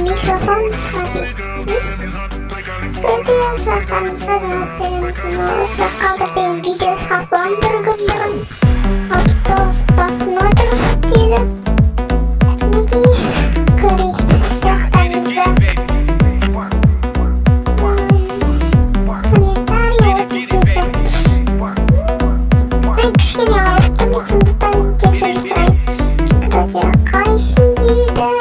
Mikrofon tabii. Önce sıralarınızda cevap veriyorsunuz. Sıralarda benim video hesaplandırdım. Hapiste basmadır diyelim. Peki, kırı sıralarınızda. Sanitario dizide. Ben kışkını yaptım. Sınıftan geçireceğim. Radyo karşısın dizide.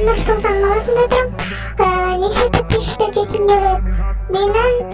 Nur Sultan Mahallesi'ndeydim. Neşet piş becektim yolu. Benden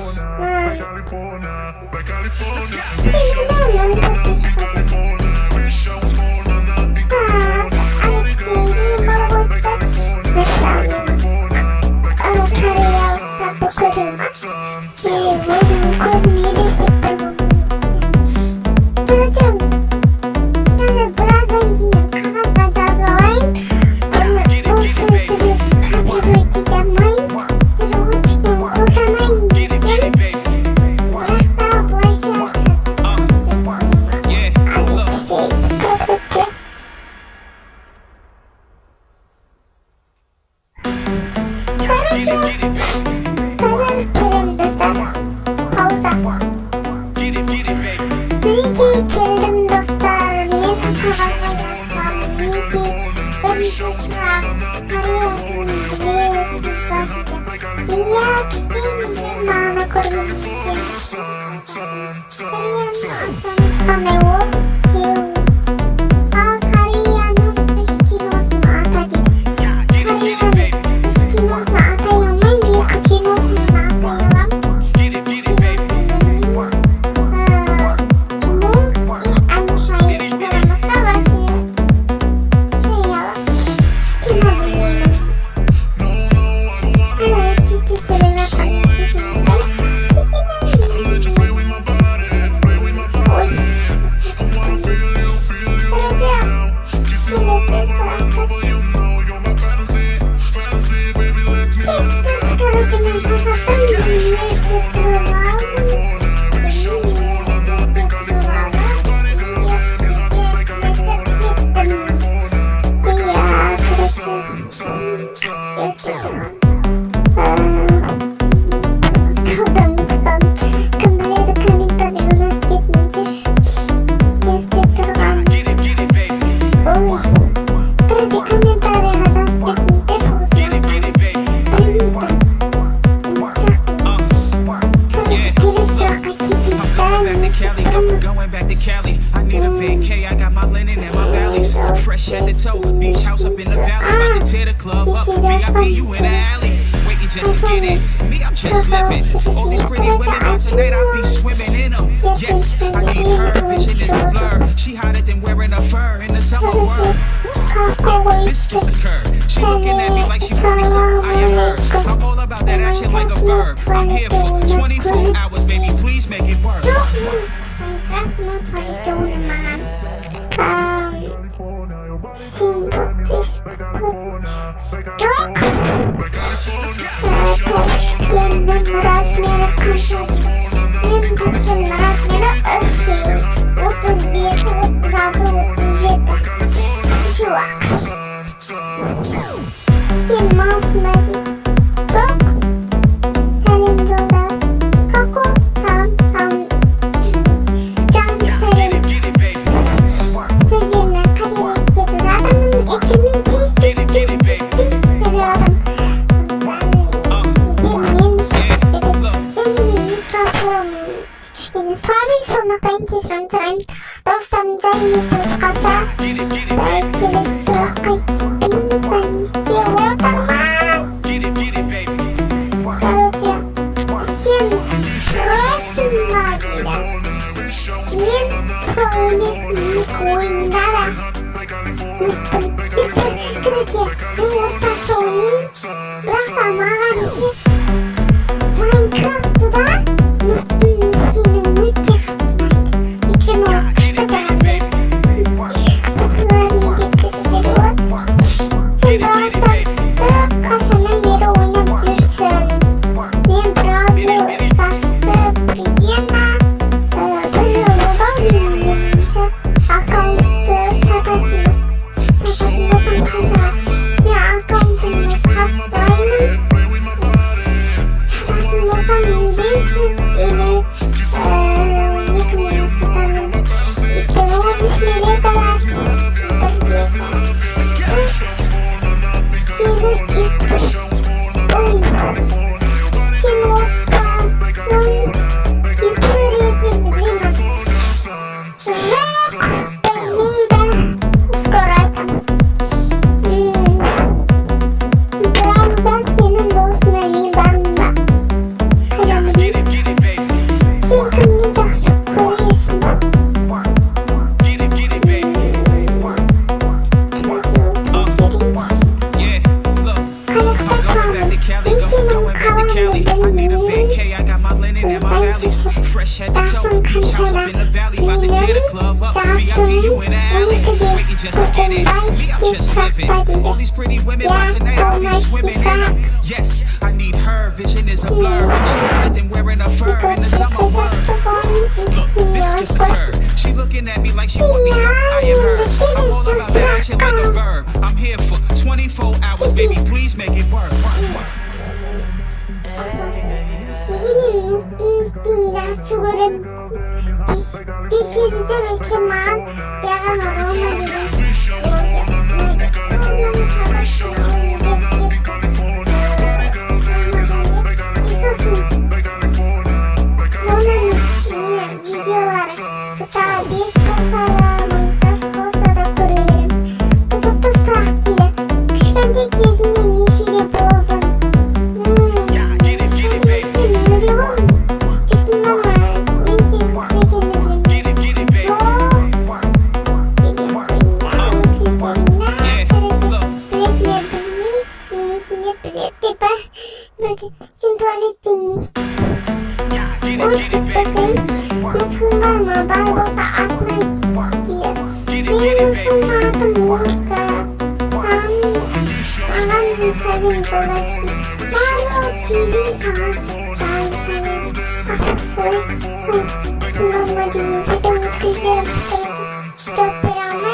just to get it. Me, I'm just living. All these pretty women, but tonight I'll be swimming in them. Yes, I need her. Vision is a blur. She hotter than wearing a fur in the summer world. This just occurred. She looking at me like she want me, so I am her. I'm all about that action like a verb. I'm here for 24 hours, baby. Please make it work. Dostum cahilsin kasa. Belki de sıra kimsen istiyor olamaz. Karıcığım, şimdi şurasın vadide. Min proilesini koyunlara. Krece, yumurta şonin. Rafamanci. Minecraft'da fresh head to toe, beach house up in the valley, about to tear the club up. VIP, you in the alley, waiting just to get it. Me, I'm just living. All these pretty women, but tonight I'll be swimming in them. Yes, I need her. Vision is a blur. She hotter than wearing a fur in the summer world. Look, this just occurred. She looking at me like she want me, so I am her. I'm all about that action like a verb. I'm here for 24 hours, baby. Please make it work. Şimdi tuvaletteyiz. Lafım var mı? Ben o saatini diye. Benim lafım vardı mutlaka. Anam bir sevim dolaştı. Mario TV sana. Ben senin. Fakat soru. Kullanma deyince ben okuyacağım. Çok beraber.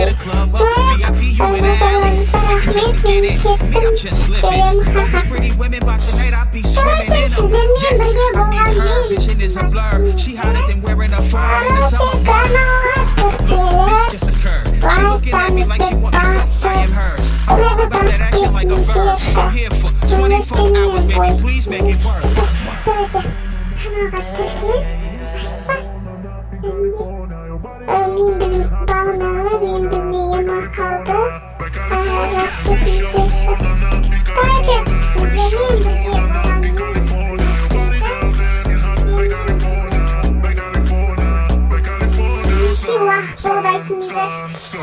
hit a club up, VIP you in the alley, waiting just to get in. Me, I'm just living. All these pretty women by tonight, I be swimming in them. Yes, I mean her vision is a blur. She hotter than wearing a fur in the summer. Look, this just occurred. She looking at me like she want me so I am hers. I'm all about that action like a verb. I'm here for 24 hours, baby, please make it work. Mindim bağını, mindim yama kaldı. Rastgele Barcım, Silah, Bodak, Müzik.